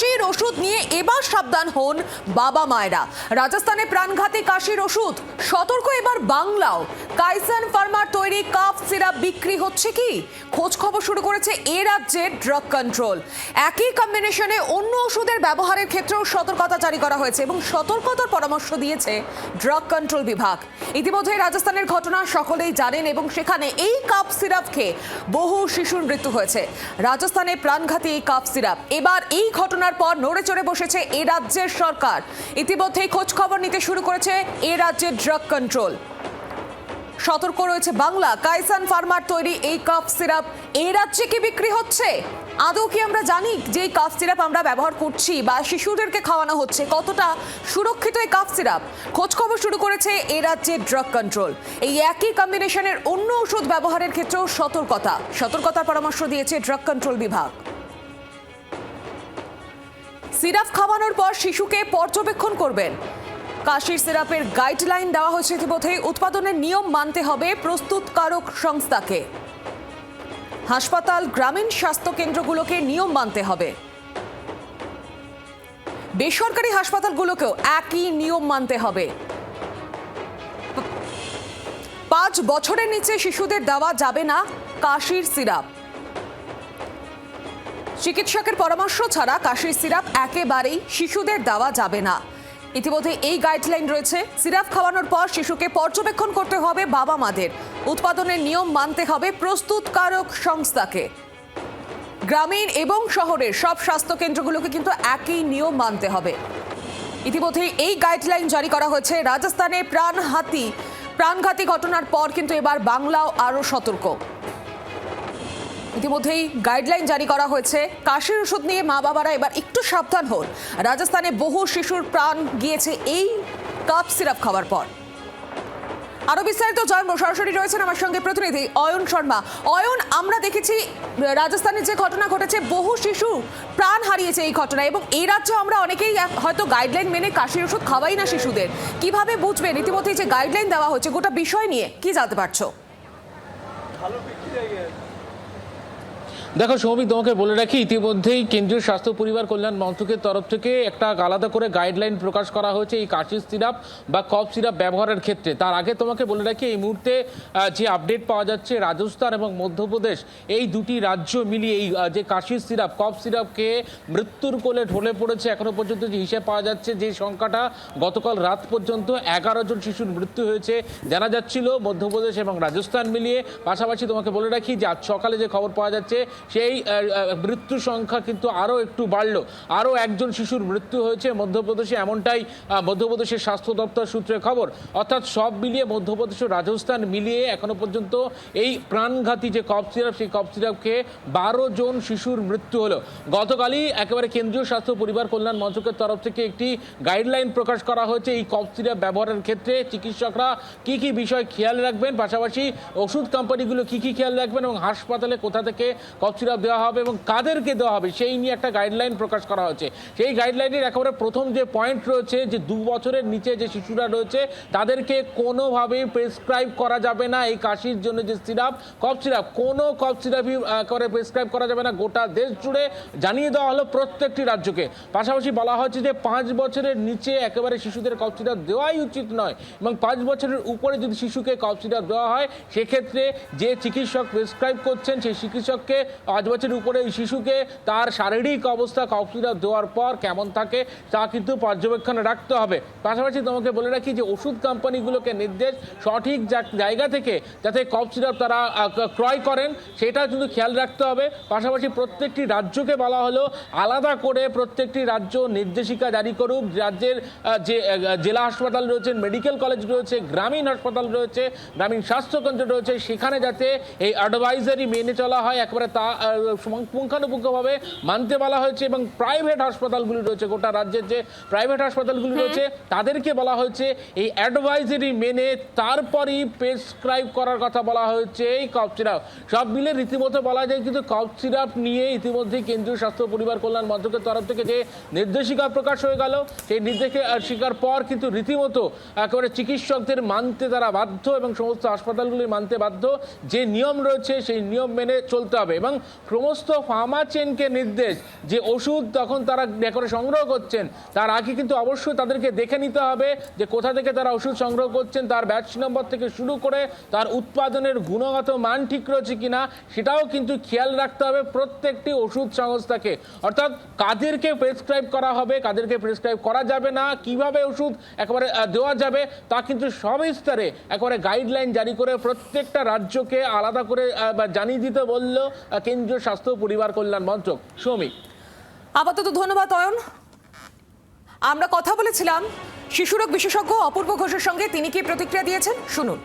কাশির ওষুধ নিয়ে এবার সাবধান হন বাবা মায়েরা। রাজস্থানে প্রাণঘাতী কাশির ওষুধ, সতর্ক এবার বাংলাও। কাইসান ফার্মার তৈরি কাফ সিরাপ বিক্রি হচ্ছে কি? খোঁজ খবর শুরু করেছে এ রাজ্যের ড্রাগ কন্ট্রোল। একই কম্বিনেশনে অন্য ওষুধের ব্যবহারের ক্ষেত্রেও সতর্কতা জারি করা হয়েছে এবং সতর্কতার পরামর্শ দিয়েছে ড্রাগ কন্ট্রোল বিভাগ। ইতিমধ্যে রাজস্থানের ঘটনা সকলেই জানেন এবং সেখানে এই কাফ সিরাপ খেয়ে বহু শিশুর মৃত্যু হয়েছে। রাজস্থানে প্রাণঘাতী এই কাফ সিরাপ, এবার এই ঘটনার পর নড়ে চড়ে বসেছে এ রাজ্যের সরকার। ইতিমধ্যেই খোঁজ খবর নিতে শুরু করেছে এ রাজ্যের ড্রাগ কন্ট্রোল। সতর্ক রয়েছে বাংলা। কাইসান ফার্মার তৈরি এই কাফ সিরাপ এই রাজ্যে কি বিক্রি হচ্ছে? আদৌ কি আমরা জানি যে এই কাফ সিরাপ আমরা ব্যবহার করছি বা শিশুদেরকে খাওয়ানো হচ্ছে কতটা সুরক্ষিত এই কাফ সিরাপ? খোঁজ খবর শুরু করেছে এ রাজ্যের ড্রাগ কন্ট্রোল। এই একই কম্বিনেশনের অন্য ওষুধ ব্যবহারের ক্ষেত্রেও সতর্কতার পরামর্শ দিয়েছে ড্রাগ কন্ট্রোল বিভাগ। সিরাপ খাওয়ানোর পর শিশুকে পর্যবেক্ষণ করবেন। কাশির সিরাপের গাইডলাইন দেওয়া হয়েছে ইতিমধ্যে। উৎপাদনের নিয়ম মানতে হবে প্রস্তুতকারক সংস্থাকে। হাসপাতাল, গ্রামীণ স্বাস্থ্য কেন্দ্রগুলোকে নিয়ম মানতে হবে। বেসরকারি হাসপাতালগুলোকেও একই নিয়ম মানতে হবে। 5 বছরের নিচে শিশুদের দেওয়া যাবে না কাশির সিরাপ। চিকিৎসকের পরামর্শ ছাড়া কাশির সিরাপ একেবারেই শিশুদের দেওয়া যাবে না। ইতিমধ্যে এই গাইডলাইন রয়েছে। সিরাপ খাওয়ানোর পর শিশুকে পর্যবেক্ষণ করতে হবে বাবা মাদের। উৎপাদনের নিয়ম মানতে হবে প্রস্তুতকারক সংস্থাকে। গ্রামীণ এবং শহরের সব স্বাস্থ্য কেন্দ্রগুলোকে কিন্তু একই নিয়ম মানতে হবে। ইতিমধ্যে এই গাইডলাইন জারি করা হয়েছে। রাজস্থানে প্রাণঘাতী ঘটনার পর কিন্তু এবার বাংলাও আরও সতর্ক। ইতিমধ্যেই গাইডলাইন জারি করা হয়েছে। কাশির ওষুধ নিয়ে মা বাবারা এবার একটু সাবধান হন। রাজস্থানে বহু শিশুর প্রাণ গিয়েছে এই কাফ সিরাপ খাওয়ার পর। আরো বিস্তারিত জানবো, সরাসরি রয়েছেন আমার সঙ্গে প্রতিনিধি অয়ন শর্মা। অয়ন, আমরা দেখেছি রাজস্থানে যে ঘটনা ঘটেছে, বহু শিশু প্রাণ হারিয়েছে এই ঘটনায় এবং এই রাজ্যে আমরা অনেকেই হয়তো গাইডলাইন মেনে কাশির ওষুধ খাওয়াই না শিশুদের। কিভাবে বুঝবেন? ইতিমধ্যে যে গাইডলাইন দেওয়া হয়েছে, গোটা বিষয় নিয়ে কি জানতে পারছো? দেখো সৌমিক, তোমাকে বলে রাখি, ইতিমধ্যেই কেন্দ্রীয় স্বাস্থ্য পরিবার কল্যাণ মন্ত্রকের তরফ থেকে একটা আলাদা করে গাইডলাইন প্রকাশ করা হয়েছে এই কাশির সিরাপ বা কফ সিরাপ ব্যবহারের ক্ষেত্রে। তার আগে তোমাকে বলে রাখি, এই মুহূর্তে যে আপডেট পাওয়া যাচ্ছে, রাজস্থান এবং মধ্যপ্রদেশ এই দুটি রাজ্য মিলিয়ে এই যে কাশির সিরাপ কফ সিরাপকে মৃত্যুর কোলে ঢলে পড়েছে। এখনো পর্যন্ত যে হিসেব পাওয়া যাচ্ছে, যে সংখ্যাটা গতকাল রাত পর্যন্ত 11 জন শিশুর মৃত্যু হয়েছে জানা যাচ্ছিল মধ্যপ্রদেশ এবং রাজস্থান মিলিয়ে। পাশাপাশি তোমাকে বলে রাখি যে আজ সকালে যে খবর পাওয়া যাচ্ছে, সেই মৃত্যু সংখ্যা কিন্তু আরও একটু বাড়লো। আরও একজন শিশুর মৃত্যু হয়েছে মধ্যপ্রদেশে, এমনটাই মধ্যপ্রদেশের স্বাস্থ্য দপ্তর সূত্রে খবর। অর্থাৎ সব মিলিয়ে মধ্যপ্রদেশ ও রাজস্থান মিলিয়ে এখনো পর্যন্ত এই প্রাণঘাতী যে কফ সিরাপ, সেই কফ সিরাপ খেয়ে 12 জন শিশুর মৃত্যু হলো। গতকালই একেবারে কেন্দ্রীয় স্বাস্থ্য পরিবার কল্যাণ মন্ত্রকের তরফ থেকে একটি গাইডলাইন প্রকাশ করা হয়েছে এই কফ সিরাপ ব্যবহারের ক্ষেত্রে। চিকিৎসকরা কি কি বিষয় খেয়াল রাখবেন, পাশাপাশি ওষুধ কোম্পানিগুলো কি কি খেয়াল রাখবেন এবং হাসপাতালে কোথা থেকে কফ সিরাপ দেওয়া হবে এবং কাদেরকে দেওয়া হবে সেই নিয়ে একটা গাইডলাইন প্রকাশ করা হয়েছে। সেই গাইডলাইনের একেবারে প্রথম যে পয়েন্ট রয়েছে, যে 2 বছরের নিচে যে শিশুরা রয়েছে তাদেরকে কোনোভাবেই প্রেসক্রাইব করা যাবে না এই কাশির জন্য যে সিরাপ, কফ সিরাপ, কোনো কফ সিরাপই করে প্রেসক্রাইব করা যাবে না। গোটা দেশ জুড়ে জানিয়ে দেওয়া হলো প্রত্যেকটি রাজ্যকে। পাশাপাশি বলা হয়েছে যে 5 বছরের নিচে একেবারে শিশুদের কফ সিরাপ দেওয়াই উচিত নয় এবং 5 বছরের উপরে যদি শিশুকে কফ সিরাপ দেওয়া হয়, সেক্ষেত্রে যে চিকিৎসক প্রেসক্রাইব করছেন সেই চিকিৎসককে 5 বছরের উপরে এই শিশুকে তার শারীরিক অবস্থা কফ সিরাপ দেওয়ার পর কেমন থাকে তা কিন্তু পর্যবেক্ষণে রাখতে হবে। পাশাপাশি তোমাকে বলে রাখি যে ওষুধ কোম্পানিগুলোকে নির্দেশ সঠিক জায়গা থেকে যাতে কফ সিরাপ তারা ক্রয় করেন সেটা কিন্তু খেয়াল রাখতে হবে। পাশাপাশি প্রত্যেকটি রাজ্যকে বলা হলো আলাদা করে প্রত্যেকটি রাজ্য নির্দেশিকা জারি করুক। রাজ্যের যে জেলা হাসপাতাল রয়েছে, মেডিকেল কলেজ রয়েছে, গ্রামীণ হাসপাতাল রয়েছে, গ্রামীণ স্বাস্থ্যকেন্দ্র রয়েছে, সেখানে যাতে এই অ্যাডভাইজারি মেনে চলা হয় একেবারে তা পুঙ্খানুপুঙ্খভাবে মানতে বলা হয়েছে। এবং প্রাইভেট হাসপাতালগুলি রয়েছে, গোটা রাজ্যের যে প্রাইভেট হাসপাতালগুলি রয়েছে তাদেরকে বলা হয়েছে এই অ্যাডভাইজারি মেনে তারপরই প্রেসক্রাইব করার কথা বলা হয়েছে এই কফ সিরাপ। সব মিলে রীতিমতো বলা যায় কিন্তু কফ সিরাপ নিয়ে ইতিমধ্যে কেন্দ্রীয় স্বাস্থ্য পরিবার কল্যাণ মন্ত্রকের তরফ থেকে যে নির্দেশিকা প্রকাশ হয়ে গেল, সেই নির্দেশিকার পর কিন্তু রীতিমতো একেবারে চিকিৎসকদের মানতে তারা বাধ্য এবং সমস্ত হাসপাতালগুলি মানতে বাধ্য। যে নিয়ম রয়েছে সেই নিয়ম মেনে চলতে হবে এবং সমস্ত ফার্মা চেনকে নির্দেশ যে ওষুধ তখন তারা করে সংগ্রহ করছেন তার আগে কিন্তু অবশ্যই তাদেরকে দেখে নিতে হবে যে কোথা থেকে তারা ওষুধ সংগ্রহ করছেন, তার ব্যাচ নম্বর থেকে শুরু করে তার উৎপাদনের গুণগত মান ঠিক রয়েছে কিনা সেটাও কিন্তু খেয়াল রাখতে হবে প্রত্যেকটি ওষুধ সংস্থাকে। অর্থাৎ কাদেরকে প্রেসক্রাইব করা হবে, কাদেরকে প্রেসক্রাইব করা যাবে না, কিভাবে ওষুধ একেবারে দেওয়া যাবে তা কিন্তু সবিস্তারে একেবারে গাইডলাইন জারি করে প্রত্যেকটা রাজ্যকে আলাদা করে জানিয়ে দিতে বলল কেন্দ্রীয় স্বাস্থ্য ও পরিবার কল্যাণ মন্ত্রক। সৌমিক, আপাতত ধন্যবাদ অয়ন। আমরা কথা বলেছিলাম শিশুরোগ বিশেষজ্ঞ অপূর্ব ঘোষের সঙ্গে, তিনি কি প্রতিক্রিয়া দিয়েছেন শুনুন।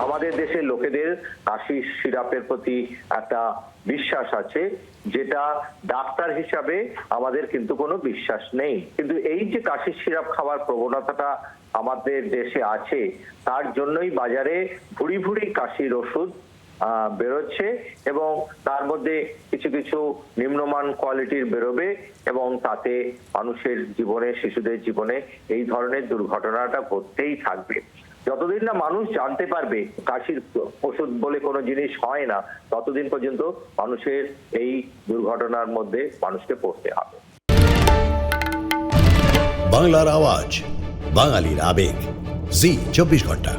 আমাদের দেশের লোকেদের কাশির সিরাপের প্রতি একটা বিশ্বাস আছে, যেটা ডাক্তার হিসাবে আমাদের কিন্তু কোনো বিশ্বাস নেই। কিন্তু এই যে কাশির সিরাপ খাওয়ার প্রবণতাটা আমাদের দেশে আছে, তার জন্যই বাজারে ভুড়ি ভুড়ি কাশির ওষুধ বেরোচ্ছে এবং তার মধ্যে কিছু কিছু নিম্নমান কোয়ালিটির বেরোবে এবং তাতে মানুষের জীবনে, শিশুদের জীবনে এই ধরনের দুর্ঘটনাটা ঘটতেই থাকবে। যতদিন না মানুষ জানতে পারবে কাশির ওষুধ বলে কোনো জিনিস হয় না, ততদিন পর্যন্ত মানুষের এই দুর্ঘটনার মধ্যে মানুষকে পড়তে হবে। বাংলার আওয়াজ, বাঙালির আবেগ, জি 24 ঘন্টা।